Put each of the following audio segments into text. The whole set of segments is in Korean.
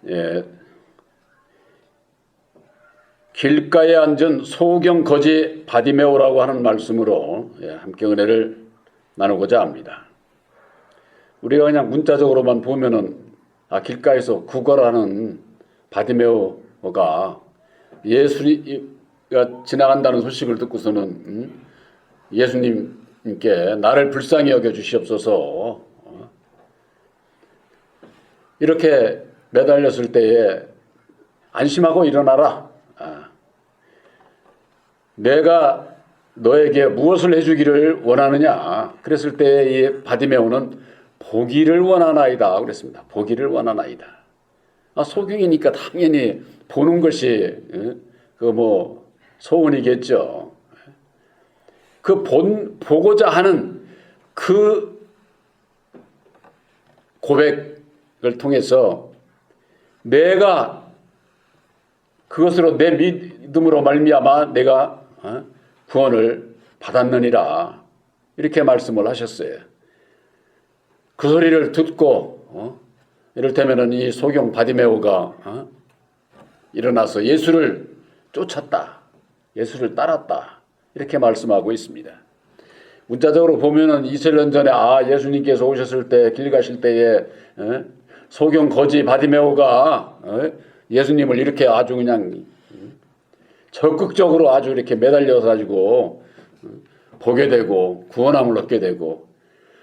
예, 길가에 앉은 소경 거지 바디메오라고 하는 말씀으로 함께 은혜를 나누고자 합니다. 우리가 그냥 문자적으로만 보면은 길가에서 구걸하는 바디메오가 예수가 지나간다는 소식을 듣고서는 예수님께 나를 불쌍히 여겨 주시옵소서 이렇게 매달렸을 때에 안심하고 일어나라. 내가 너에게 무엇을 해주기를 원하느냐. 그랬을 때에 이 바디메오는 보기를 원하나이다. 그랬습니다. 보기를 원하나이다. 소경이니까 당연히 보는 것이 소원이겠죠. 보고자 하는 그 고백을 통해서 내가 그것으로 내 믿음으로 말미암아 내가 구원을 받았느니라 이렇게 말씀을 하셨어요. 그 소리를 듣고 이를테면은 이 소경 바디메오가 일어나서 예수를 쫓았다. 예수를 따랐다. 이렇게 말씀하고 있습니다. 문자적으로 보면은 2000년 전에 예수님께서 오셨을 때 길 가실 때에 소경 거지 바디메오가 예수님을 이렇게 아주 그냥 적극적으로 아주 이렇게 매달려서 가지고 보게 되고 구원함을 얻게 되고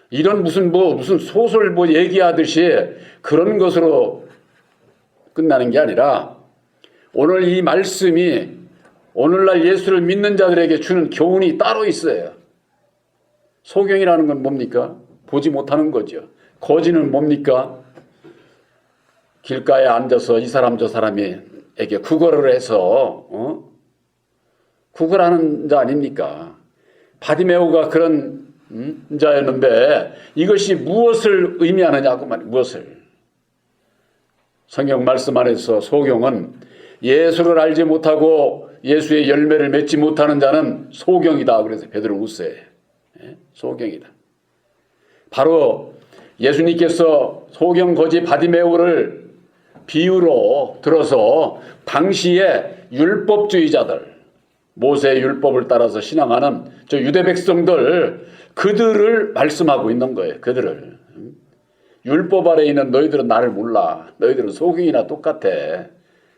이런 무슨 소설 얘기하듯이 그런 것으로 끝나는 게 아니라 오늘 이 말씀이 오늘날 예수를 믿는 자들에게 주는 교훈이 따로 있어요. 소경이라는 건 뭡니까? 보지 못하는 거죠. 거지는 뭡니까? 길가에 앉아서 이 사람 저 사람에게 구걸을 해서 구걸하는 자 아닙니까? 바디메오가 그런 자였는데 이것이 무엇을 의미하느냐고 말이에요. 무엇을. 성경 말씀 안에서 소경은 예수를 알지 못하고 예수의 열매를 맺지 못하는 자는 소경이다. 그래서 베드로 우스에 소경이다. 바로 예수님께서 소경 거지 바디메오를 비유로 들어서 당시에 율법주의자들, 모세의 율법을 따라서 신앙하는 저 유대 백성들, 그들을 말씀하고 있는 거예요. 그들을. 율법 아래에 있는 너희들은 나를 몰라. 너희들은 소경이나 똑같아.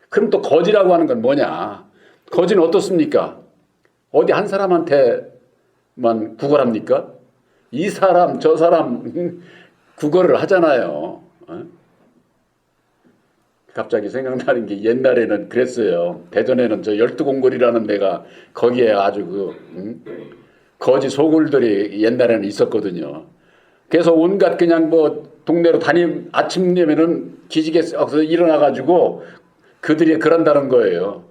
그럼 또 거지라고 하는 건 뭐냐? 거지는 어떻습니까? 어디 한 사람한테만 구걸합니까? 이 사람 저 사람 구걸을 하잖아요. 갑자기 생각나는 게 옛날에는 그랬어요. 대전에는 저 열두공굴이라는 데가 거기에 아주 거지 소굴들이 옛날에는 있었거든요. 그래서 온갖 그냥 동네로 아침 되면은 기지개 썩서 일어나가지고 그들이 그런다는 거예요.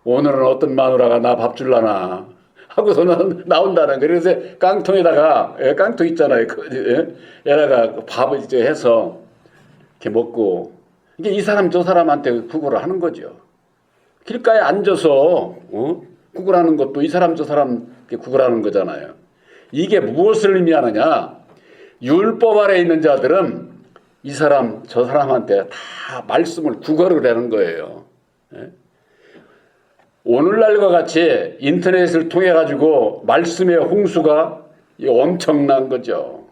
오늘은 어떤 마누라가 나 밥 줄라나 하고서는 나온다는 거예요. 그래서 깡통에다가 깡통 있잖아요. 에다가 밥을 이제 해서 이렇게 먹고 이게 이 사람 저 사람한테 구걸을 하는 거죠. 길가에 앉아서 구걸하는 것도 이 사람 저 사람 구걸하는 거잖아요. 이게 무엇을 의미하느냐? 율법 아래에 있는 자들은 이 사람 저 사람한테 다 말씀을 구걸을 하는 거예요. 오늘날과 같이 인터넷을 통해 가지고 말씀의 홍수가 엄청난 거죠.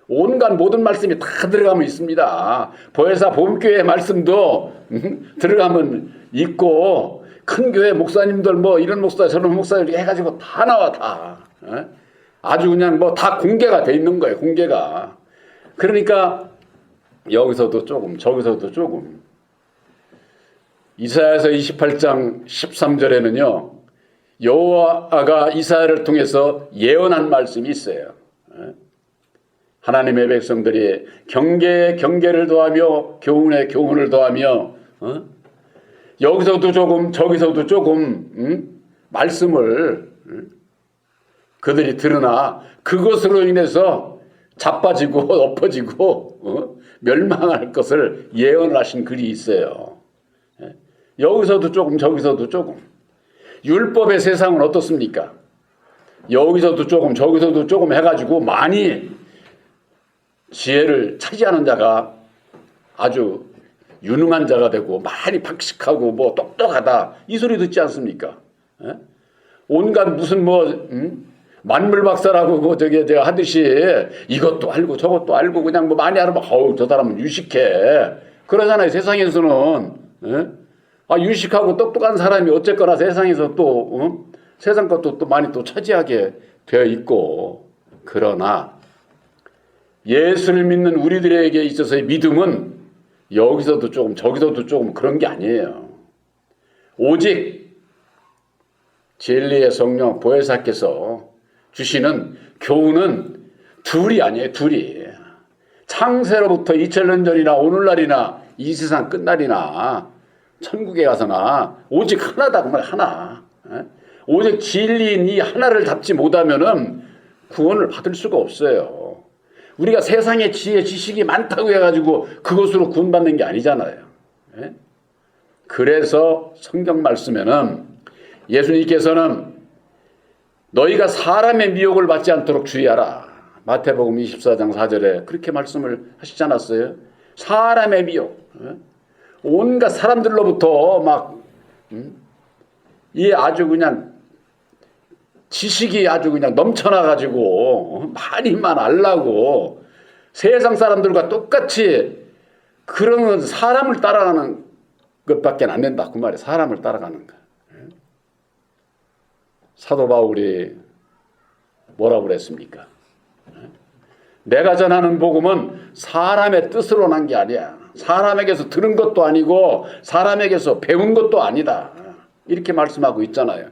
온갖 모든 말씀이 다 들어가면 있습니다. 보혜사 봄교회 말씀도 들어가면 있고 큰 교회 목사님들 이런 목사 저런 목사 해가지고 다 나와 다. 아주 그냥 다 공개가 돼 있는 거예요. 공개가. 그러니까 여기서도 조금 저기서도 조금. 이사야서 28장 13절에는요. 여호와가 이사야를 통해서 예언한 말씀이 있어요. 하나님의 백성들이 경계에 경계를 더하며 교훈에 교훈을 더하며 여기서도 조금 저기서도 조금 말씀을 그들이 들으나 그것으로 인해서 자빠지고 엎어지고 멸망할 것을 예언하신 글이 있어요. 여기서도 조금 저기서도 조금. 율법의 세상은 어떻습니까? 여기서도 조금 저기서도 조금 해가지고 많이 지혜를 차지하는 자가 아주 유능한 자가 되고 많이 박식하고 뭐 똑똑하다 이 소리 듣지 않습니까? 예? 온갖 무슨 뭐 만물 박사라고 뭐 저기 제가 하듯이 이것도 알고 저것도 알고 그냥 뭐 많이 알아봐. 어우 저 사람은 유식해. 그러잖아요. 세상에서는. 예? 아 유식하고 똑똑한 사람이 어쨌거나 세상에서 또 세상 것도 또 많이 또 차지하게 되어 있고 그러나 예수를 믿는 우리들에게 있어서의 믿음은 여기서도 조금 저기서도 조금 그런 게 아니에요. 오직 진리의 성령 보혜사께서 주시는 교훈은 둘이 아니에요. 둘이. 창세로부터 2000년 전이나 오늘날이나 이 세상 끝날이나 천국에 가서나 오직 하나다. 정말 하나. 오직 진리인 이 하나를 잡지 못하면은 구원을 받을 수가 없어요. 우리가 세상의 지혜 지식이 많다고 해가지고 그것으로 구원받는 게 아니잖아요. 그래서 성경 말씀에는 예수님께서는 너희가 사람의 미혹을 받지 않도록 주의하라. 마태복음 24장 4절에 그렇게 말씀을 하시지 않았어요? 사람의 미혹. 온갖 사람들로부터 막 이 아주 그냥 지식이 아주 그냥 넘쳐나가지고 많이만 알라고 세상 사람들과 똑같이 그런 사람을 따라가는 것밖에 안 된다. 그 말이에요. 사람을 따라가는 거. 사도 바울이 뭐라고 그랬습니까? 내가 전하는 복음은 사람의 뜻으로 난 게 아니야. 사람에게서 들은 것도 아니고 사람에게서 배운 것도 아니다. 이렇게 말씀하고 있잖아요.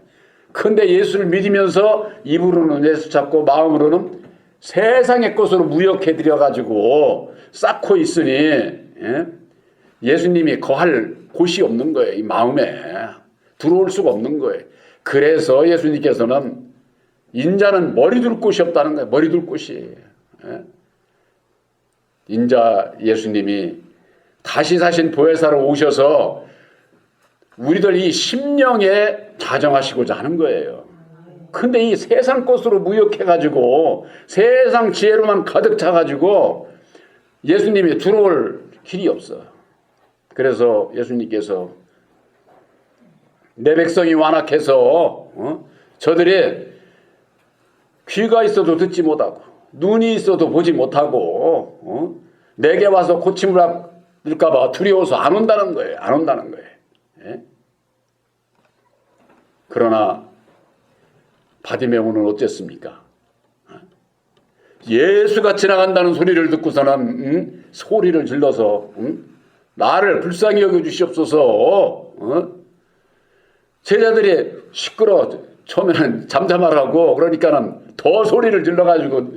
그런데 예수를 믿으면서 입으로는 예수 찾고 마음으로는 세상의 것으로 무역해드려가지고 쌓고 있으니 예수님이 거할 곳이 없는 거예요. 이 마음에 들어올 수가 없는 거예요. 그래서 예수님께서는 인자는 머리 둘 곳이 없다는 거예요. 머리 둘 곳이. 인자 예수님이 다시 사신 보혜사로 오셔서 우리들 이 심령에 자정하시고자 하는 거예요. 근데 이 세상 것으로 무역해가지고 세상 지혜로만 가득 차가지고 예수님이 들어올 길이 없어. 그래서 예수님께서 내 백성이 완악해서 저들이 귀가 있어도 듣지 못하고 눈이 있어도 보지 못하고 내게 와서 고침을 받을까 봐 두려워서 안 온다는 거예요. 안 온다는 거예요. 예? 그러나 바디메오는 어땠습니까? 예수가 지나간다는 소리를 듣고서는 소리를 질러서 나를 불쌍히 여겨주시옵소서. 제자들이 시끄러 처음에는 잠잠하라고 그러니까는 더 소리를 질러가지고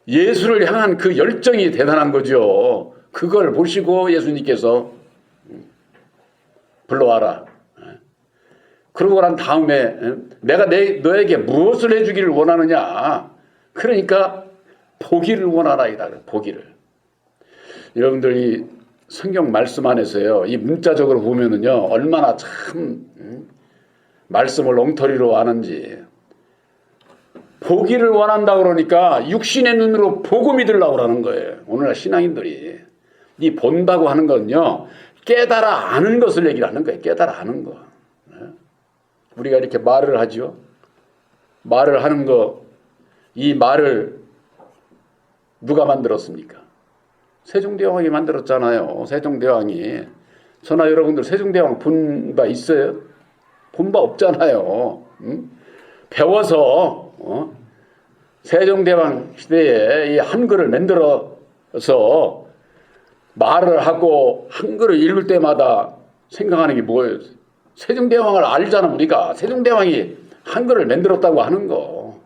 예수를 향한 그 열정이 대단한 거죠. 그걸 보시고 예수님께서 불러와라. 그러고 난 다음에 내가 너에게 무엇을 해주기를 원하느냐. 그러니까 보기를 원하라이다. 보기를. 여러분들이 성경 말씀 안에서요. 이 문자적으로 보면은요. 얼마나 참 말씀을 엉터리로 아는지. 보기를 원한다 그러니까 육신의 눈으로 보고 믿으려고 그러는 거예요. 오늘날 신앙인들이. 이 본다고 하는 건요. 깨달아 아는 것을 얘기를 하는 거예요. 깨달아 아는 거. 우리가 이렇게 말을 하죠. 말을 하는 거, 이 말을 누가 만들었습니까? 세종대왕이 만들었잖아요. 세종대왕이. 저나 여러분들 세종대왕 본 바 있어요? 본 바 없잖아요. 배워서 세종대왕 시대에 이 한글을 만들어서 말을 하고 한글을 읽을 때마다 생각하는 게 뭐예요? 세종대왕을 알잖아 우리가. 세종대왕이 한글을 만들었다고 하는 거.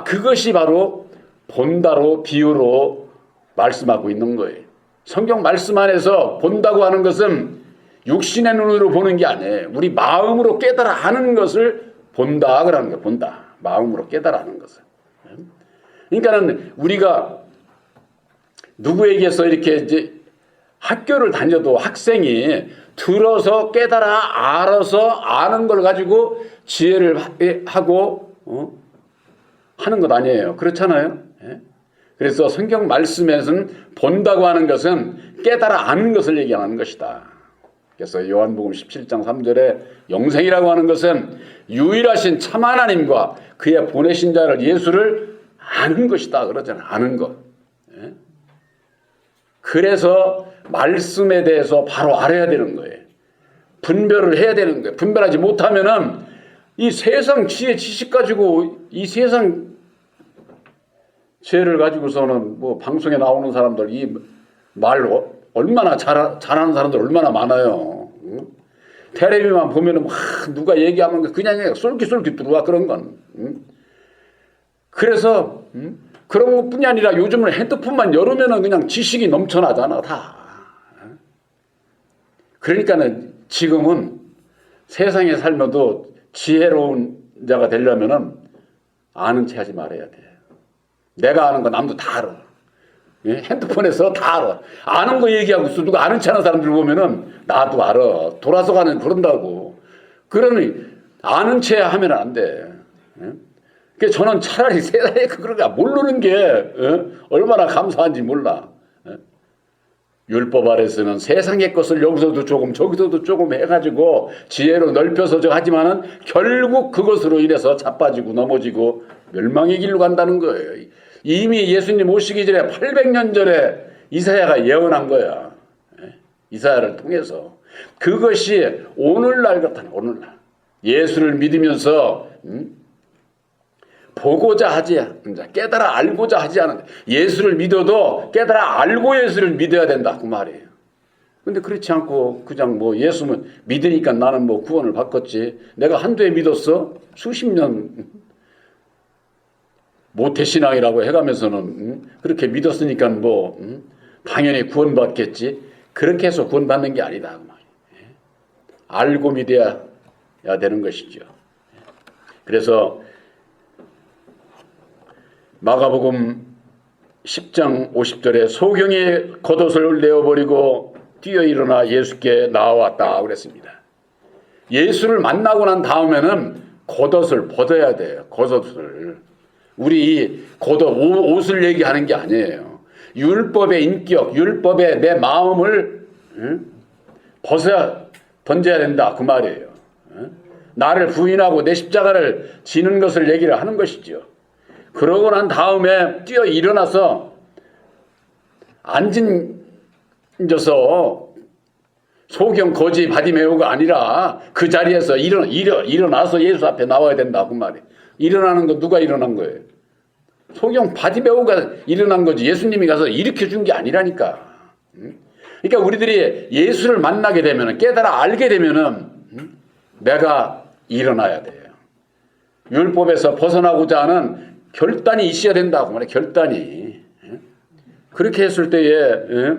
그것이 바로 본다로 비유로 말씀하고 있는 거예요. 성경 말씀 안에서 본다고 하는 것은 육신의 눈으로 보는 게 아니에요. 우리 마음으로 깨달아 아는 것을 본다 그러는 거예요. 본다. 마음으로 깨달아 아는 것을. 그러니까는 우리가 누구에게서 이렇게 이제 학교를 다녀도 학생이 들어서 깨달아 알아서 아는 걸 가지고 지혜를 하고 하는 것 아니에요. 그렇잖아요. 그래서 성경 말씀에서는 본다고 하는 것은 깨달아 아는 것을 얘기하는 것이다. 그래서 요한복음 17장 3절에 영생이라고 하는 것은 유일하신 참 하나님과 그의 보내신 자를 예수를 아는 것이다 그러잖아요. 아는 것. 그래서 말씀에 대해서 바로 알아야 되는 거예요. 분별을 해야 되는 거예요. 분별하지 못하면은 이 세상 지혜 지식 가지고 이 세상 죄를 가지고서는 뭐 방송에 나오는 사람들 이 말 얼마나 잘하는 사람들 얼마나 많아요. 응? 텔레비만 보면은 막 누가 얘기하면 그냥 쏠깃쏠깃 들어와 그런 건. 응? 그래서 그런 것뿐이 아니라 요즘은 핸드폰만 열으면은 그냥 지식이 넘쳐나잖아 다. 그러니까는 지금은 세상에 살면도 지혜로운 자가 되려면은 아는 체 하지 말아야 돼. 내가 아는 거 남도 다 알아. 예? 핸드폰에서 다 알아. 아는 거 얘기하고 있어. 누가 아는 체 하는 사람들 보면은 나도 알아. 돌아서 가는 그런다고. 그러니 아는 체 하면 안 돼. 예? 그래서 저는 차라리 세상에 그러니까 모르는 게 얼마나 감사한지 몰라. 율법 아래서는 세상의 것을 여기서도 조금 저기서도 조금 해가지고 지혜로 넓혀서 하지만은 결국 그것으로 인해서 자빠지고 넘어지고 멸망의 길로 간다는 거예요. 이미 예수님 오시기 전에 800년 전에 이사야가 예언한 거야. 이사야를 통해서. 그것이 오늘날 같은 오늘날 예수를 믿으면서 보고자 하지 않는다. 깨달아 알고자 하지 않는다. 예수를 믿어도 깨달아 알고 예수를 믿어야 된다. 그 말이에요. 근데 그렇지 않고 그냥 뭐 예수는 믿으니까 나는 뭐 구원을 받겠지. 내가 한두 해 믿었어? 수십 년 모태신앙이라고 해가면서는 그렇게 믿었으니까 뭐 당연히 구원받겠지. 그렇게 해서 구원받는 게 아니다. 그 말이에요. 알고 믿어야 되는 것이죠. 그래서 마가복음 10장 50절에 소경이 겉옷을 내어버리고 뛰어 일어나 예수께 나와왔다 그랬습니다. 예수를 만나고 난 다음에는 겉옷을 벗어야 돼요. 겉옷을. 우리 겉옷 옷을 얘기하는 게 아니에요. 율법의 인격, 율법의 내 마음을 벗어야 던져야 된다 그 말이에요. 나를 부인하고 내 십자가를 지는 것을 얘기를 하는 것이죠. 그러고 난 다음에 뛰어 일어나서 앉아서 소경 거지 바디메오가 아니라 그 자리에서 일어나서 예수 앞에 나와야 된다 그 말이에요. 일어나는 거 누가 일어난 거예요? 소경 바디메오가 일어난 거지 예수님이 가서 일으켜 준 게 아니라니까. 그러니까 우리들이 예수를 만나게 되면 깨달아 알게 되면은 내가 일어나야 돼요. 율법에서 벗어나고자 하는 결단이 있어야 된다고 말해. 결단이. 그렇게 했을 때에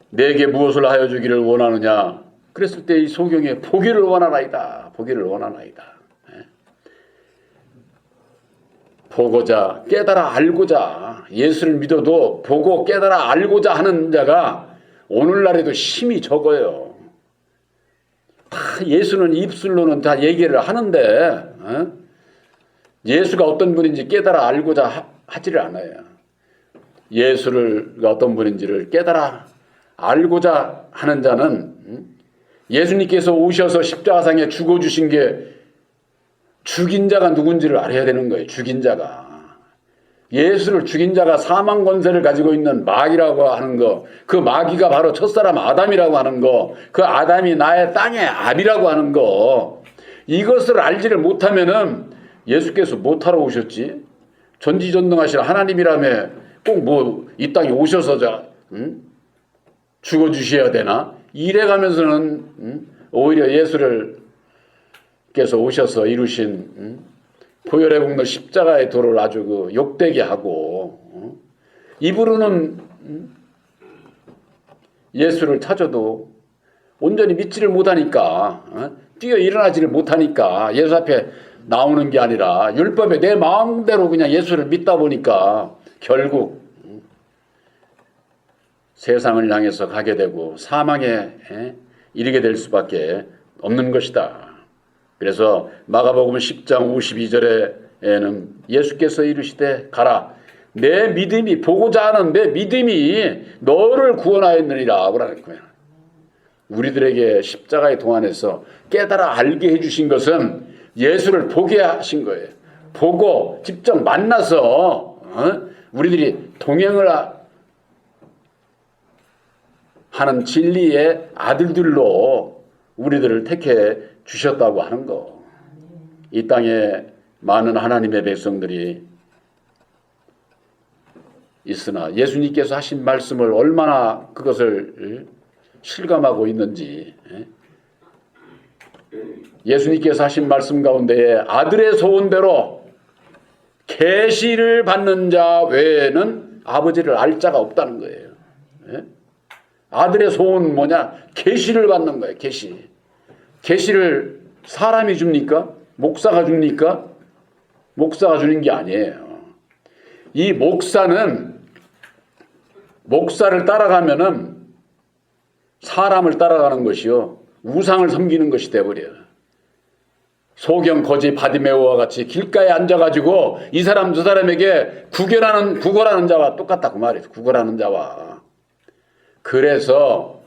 내게 무엇을 하여 주기를 원하느냐. 그랬을 때 이 소경에 보기를 원하나이다. 보기를 원하나이다. 보고자 깨달아 알고자 예수를 믿어도 보고 깨달아 알고자 하는 자가 오늘날에도 힘이 적어요. 다 예수는 입술로는 다 얘기를 하는데 예수가 어떤 분인지 깨달아 알고자 하지를 않아요. 예수가 어떤 분인지를 깨달아 알고자 하는 자는 예수님께서 오셔서 십자가상에 죽어주신 게 죽인 자가 누군지를 알아야 되는 거예요. 죽인 자가. 예수를 죽인 자가 사망 권세를 가지고 있는 마귀라고 하는 거, 그 마귀가 바로 첫사람 아담이라고 하는 거, 그 아담이 나의 땅의 아비라고 하는 거, 이것을 알지를 못하면은 예수께서 못하러 오셨지? 전지전능하신 하나님이라며 꼭 뭐 이 땅에 오셔서 죽어주셔야 되나? 이래가면서는 오히려 예수께서 오셔서 이루신 보혈의 공로 십자가의 도를 아주 그 욕되게 하고 입으로는 예수를 찾아도 온전히 믿지를 못하니까 뛰어 일어나지를 못하니까 예수 앞에 나오는 게 아니라 율법에 내 마음대로 그냥 예수를 믿다 보니까 결국 세상을 향해서 가게 되고 사망에 이르게 될 수밖에 없는 것이다. 그래서 마가복음 10장 52절에 예수께서 이르시되 가라. 내 믿음이 보고자 하는 내 믿음이 너를 구원하였느니라 그러는 거예요. 우리들에게 십자가의 동안에서 깨달아 알게 해주신 것은 예수를 보게 하신 거예요. 보고 직접 만나서 우리들이 동행을 하는 진리의 아들들로 우리들을 택해 주셨다고 하는 거. 이 땅에 많은 하나님의 백성들이 있으나 예수님께서 하신 말씀을 얼마나 그것을 실감하고 있는지, 예수님께서 하신 말씀 가운데에 아들의 소원대로 계시를 받는 자 외에는 아버지를 알 자가 없다는 거예요. 아들의 소원은 뭐냐? 계시를 받는 거예요. 계시를 사람이 줍니까? 목사가 줍니까? 목사가 주는 게 아니에요. 이 목사는 목사를 따라가면은 사람을 따라가는 것이요, 우상을 섬기는 것이 돼버려요. 소경 거지 바디메오와 같이 길가에 앉아가지고 이 사람 저 사람에게 구걸하는 자와 똑같다고 말이에요. 구걸하는 자와. 그래서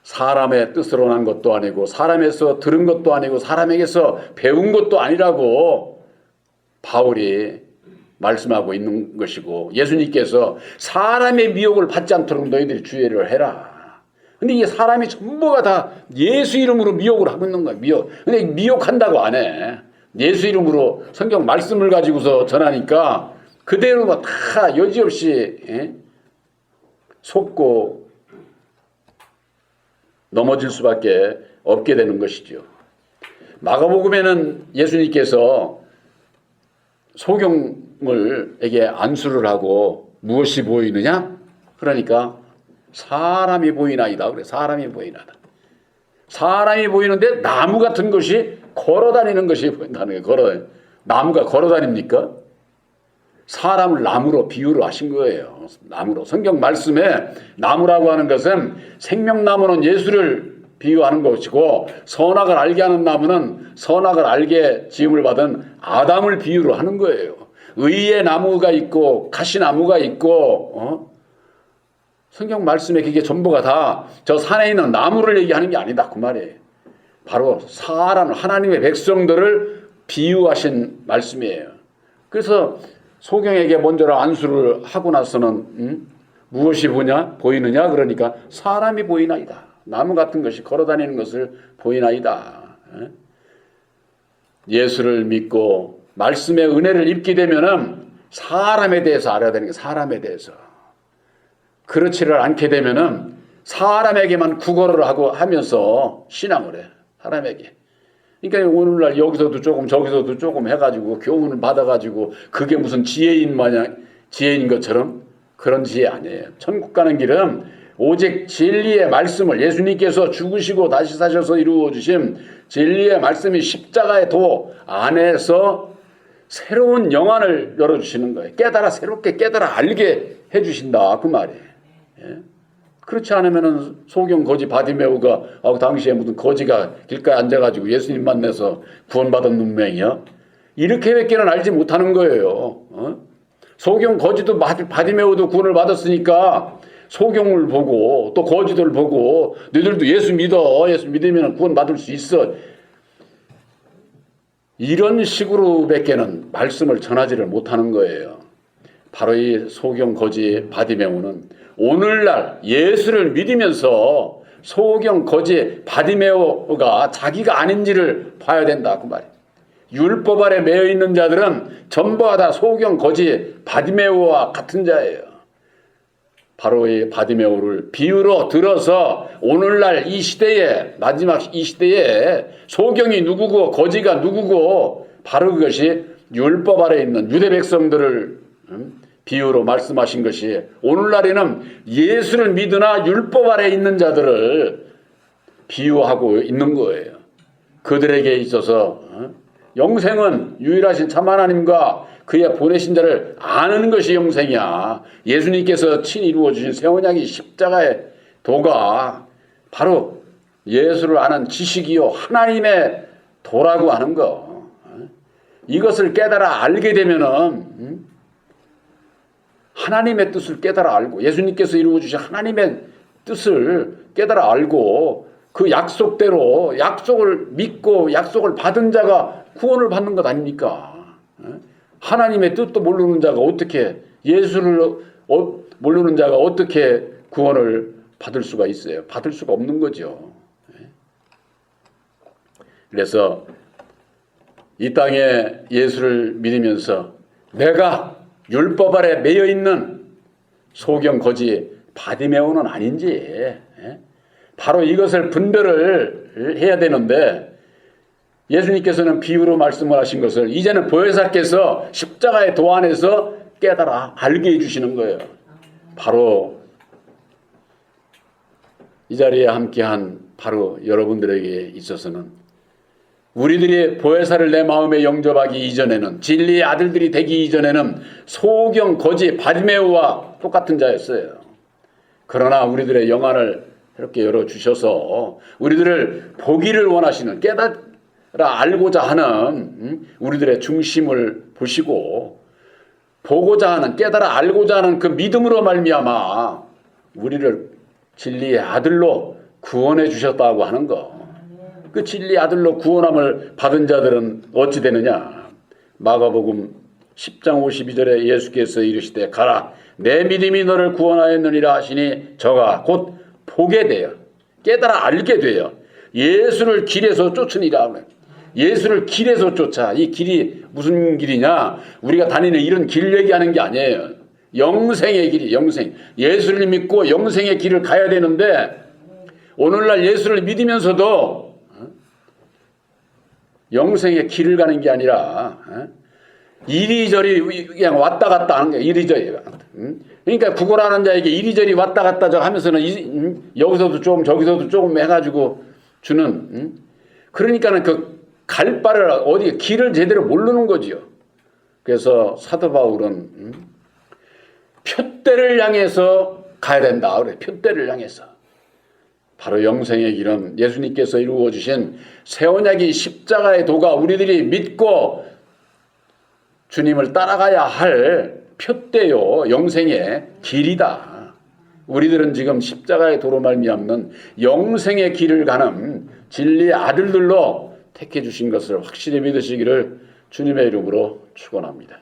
사람의 뜻으로 난 것도 아니고 사람에서 들은 것도 아니고 사람에게서 배운 것도 아니라고 바울이 말씀하고 있는 것이고, 예수님께서 사람의 미혹을 받지 않도록 너희들이 주의를 해라. 근데 이게 사람이 전부가 다 예수 이름으로 미혹을 하고 있는 거야. 근데 미혹한다고 안 해. 예수 이름으로 성경 말씀을 가지고서 전하니까 그대로 다 여지없이 속고 넘어질 수밖에 없게 되는 것이죠. 마가복음에는 예수님께서 소경을에게 안수를 하고 무엇이 보이느냐? 그러니까 사람이 보이나이다. 그래, 사람이 보이나다. 사람이 보이는데 나무 같은 것이 걸어다니는 것이 보인다는 거예요. 나무가 걸어다닙니까? 사람을 나무로 비유를 하신 거예요. 나무로. 성경 말씀에 나무라고 하는 것은 생명나무는 예수를 비유하는 것이고, 선악을 알게 하는 나무는 선악을 알게 지음을 받은 아담을 비유로 하는 거예요. 의의 나무가 있고 가시나무가 있고, 성경 말씀에 그게 전부가 다 저 산에 있는 나무를 얘기하는 게 아니다 그 말이에요. 바로 사람, 하나님의 백성들을 비유하신 말씀이에요. 그래서 소경에게 먼저 안수를 하고 나서는 무엇이 보이느냐? 그러니까 사람이 보이나이다. 나무 같은 것이 걸어다니는 것을 보이나이다. 예수를 믿고 말씀의 은혜를 입게 되면은 사람에 대해서 알아야 되는 게, 사람에 대해서. 그렇지를 않게 되면은 사람에게만 구걸을 하면서 신앙을 해. 사람에게. 그러니까 오늘날 여기서도 조금 저기서도 조금 해가지고 교훈을 받아가지고 그게 무슨 지혜인 것처럼 그런 지혜 아니에요. 천국 가는 길은 오직 진리의 말씀을, 예수님께서 죽으시고 다시 사셔서 이루어 주신 진리의 말씀이 십자가의 도 안에서 새로운 영안을 열어주시는 거예요. 새롭게 깨달아 알게 해주신다 그 말이에요. 그렇지 않으면은 소경 거지 바디메오가 당시에 무슨 거지가 길가에 앉아가지고 예수님 만나서 구원받은 눈맹이야? 이렇게밖에는 알지 못하는 거예요. 소경 거지도 바디메오도 구원을 받았으니까 소경을 보고 또 거지들을 보고 너희들도 예수 믿어. 예수 믿으면 구원 받을 수 있어. 이런 식으로밖에는 말씀을 전하지를 못하는 거예요. 바로 이 소경 거지 바디메오는 오늘날 예수를 믿으면서 소경 거지 바디메오가 자기가 아닌지를 봐야 된다 그 말이에요. 율법 아래 매여 있는 자들은 전부가 다 소경 거지 바디메오와 같은 자예요. 바로 이 바디메오를 비유로 들어서 오늘날 이 시대에, 마지막 이 시대에 소경이 누구고 거지가 누구고, 바로 그것이 율법 아래 있는 유대 백성들을 비유로 말씀하신 것이, 오늘날에는 예수를 믿으나 율법 아래 있는 자들을 비유하고 있는 거예요. 그들에게 있어서 영생은 유일하신 참 하나님과 그의 보내신 자를 아는 것이 영생이야. 예수님께서 친히 이루어주신 새 언약이 십자가의 도가 바로 예수를 아는 지식이요 하나님의 도라고 하는 거. 이것을 깨달아 알게 되면은 하나님의 뜻을 깨달아 알고 예수님께서 이루어 주신 하나님의 뜻을 깨달아 알고 그 약속대로 약속을 믿고 약속을 받은 자가 구원을 받는 것 아닙니까? 하나님의 뜻도 모르는 자가 어떻게 예수를 모르는 자가 어떻게 구원을 받을 수가 있어요? 받을 수가 없는 거죠. 그래서 이 땅에 예수를 믿으면서 내가 율법 아래 매여 있는 소경 거지 바디메오는 아닌지 바로 이것을 분별을 해야 되는데 예수님께서는 비유로 말씀을 하신 것을 이제는 보혜사께서 십자가의 도 안에서 깨달아 알게 해주시는 거예요. 바로 이 자리에 함께한 바로 여러분들에게 있어서는 우리들이 보혜사를 내 마음에 영접하기 이전에는 진리의 아들들이 되기 이전에는 소경 거지 바디메오와 똑같은 자였어요. 그러나 우리들의 영안을 이렇게 열어주셔서 우리들을 보기를 원하시는 깨달아 알고자 하는 우리들의 중심을 보시고 보고자 하는 깨달아 알고자 하는 그 믿음으로 말미암아 우리를 진리의 아들로 구원해 주셨다고 하는 것. 그 진리의 아들로 구원함을 받은 자들은 어찌 되느냐. 마가복음 10장 52절에 예수께서 이르시되 가라 내 믿음이 너를 구원하였느니라 하시니 저가 곧 보게 되어 깨달아 알게 되어 예수를 길에서 쫓으니라. 예수를 길에서 쫓아. 이 길이 무슨 길이냐. 우리가 다니는 이런 길 얘기하는 게 아니에요. 영생의 길이 영생. 예수를 믿고 영생의 길을 가야 되는데 오늘날 예수를 믿으면서도 영생의 길을 가는 게 아니라 이리저리 그냥 왔다 갔다 하는 거예요. 이리저리. 그러니까 구걸하는 자에게 이리저리 왔다 갔다 하면서는 여기서도 조금 저기서도 조금 해가지고 주는 그러니까는 그 갈 바를 어디 길을 제대로 모르는 거지요. 그래서 사도 바울은 표대를 향해서 가야 된다. 그래. 표대를 향해서. 바로 영생의 길은 예수님께서 이루어 주신 새 언약이 십자가의 도가 우리들이 믿고 주님을 따라가야 할 표대요 영생의 길이다. 우리들은 지금 십자가의 도로 말미암는 영생의 길을 가는 진리의 아들들로 택해 주신 것을 확실히 믿으시기를 주님의 이름으로 축원합니다.